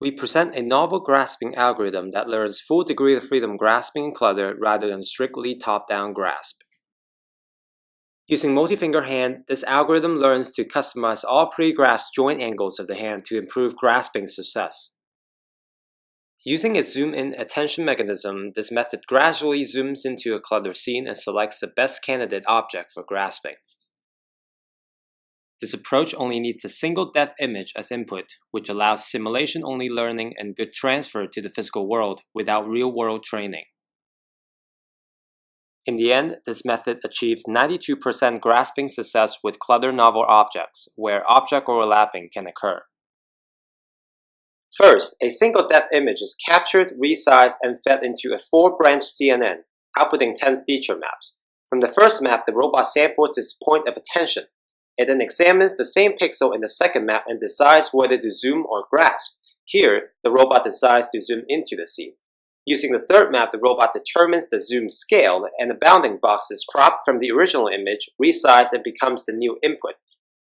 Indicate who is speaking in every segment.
Speaker 1: We present a novel grasping algorithm that learns full degree of freedom grasping in Cluttered rather than strictly top-down grasp. Using multi-finger hand, this algorithm learns to customize all pre-grasped joint angles of the hand to improve grasping success. Using a zoom-in attention mechanism, this method gradually zooms into a Cluttered scene and selects the best candidate object for grasping. This approach only needs a single depth image as input, which allows simulation-only learning and good transfer to the physical world without real-world training. In the end, this method achieves 92% grasping success with Cluttered novel objects, where object overlapping can occur. First, a single depth image is captured, resized, and fed into a 4-branch CNN, outputting 10 feature maps. From the first map, the robot samples its point of attention. It then examines the same pixel in the second map and decides whether to zoom or grasp. Here, the robot decides to zoom into the scene. Using the third map, the robot determines the zoom scale, and the bounding box is cropped from the original image, resized, and becomes the new input.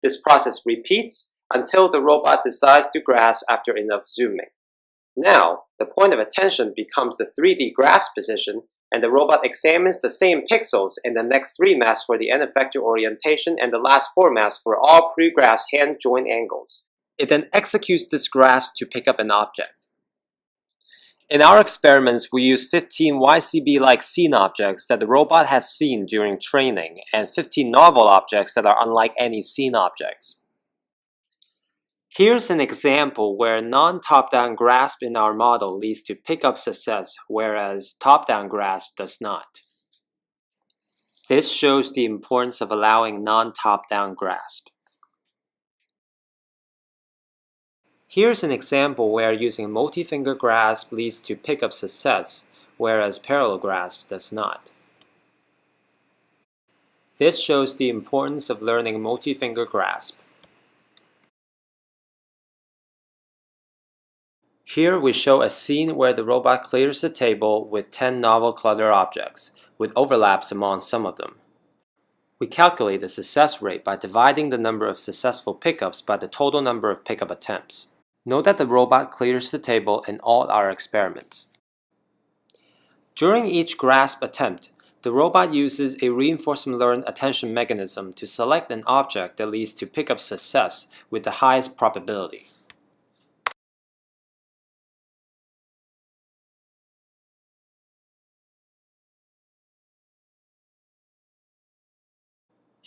Speaker 1: This process repeats until the robot decides to grasp after enough zooming. Now, the point of attention becomes the 3D grasp position, and the robot examines the same pixels in the next 3 maps for the end effector orientation and the last 4 maps for all pre-grasped hand joint angles. It then executes this grasp to pick up an object. In our experiments, we use 15 YCB-like scene objects that the robot has seen during training and 15 novel objects that are unlike any scene objects. Here's an example where non-top-down grasp in our model leads to pickup success, whereas top-down grasp does not. This shows the importance of allowing non-top-down grasp. Here's an example where using multi-finger grasp leads to pickup success, whereas parallel grasp does not. This shows the importance of learning multi-finger grasp. Here we show a scene where the robot clears the table with 10 novel Cluttered objects, with overlaps among some of them. We calculate the success rate by dividing the number of successful pickups by the total number of pickup attempts. Note that the robot clears the table in all our experiments. During each grasp attempt, the robot uses a reinforcement learned attention mechanism to select an object that leads to pickup success with the highest probability.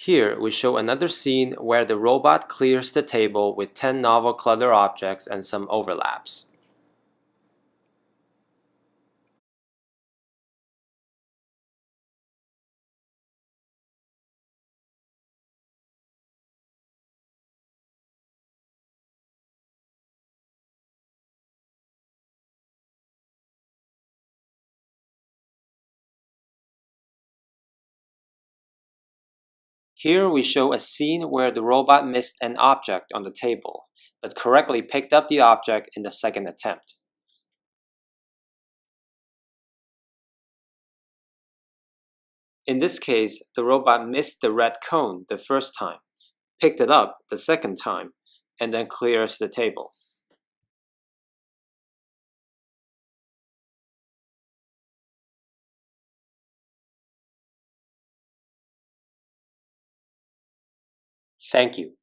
Speaker 1: Here we show another scene where the robot clears the table with 10 novel Cluttered objects and some overlaps. Here we show a scene where the robot missed an object on the table, but correctly picked up the object in the second attempt. In this case, the robot missed the red cone the first time, picked it up the second time, and then clears the table. Thank you.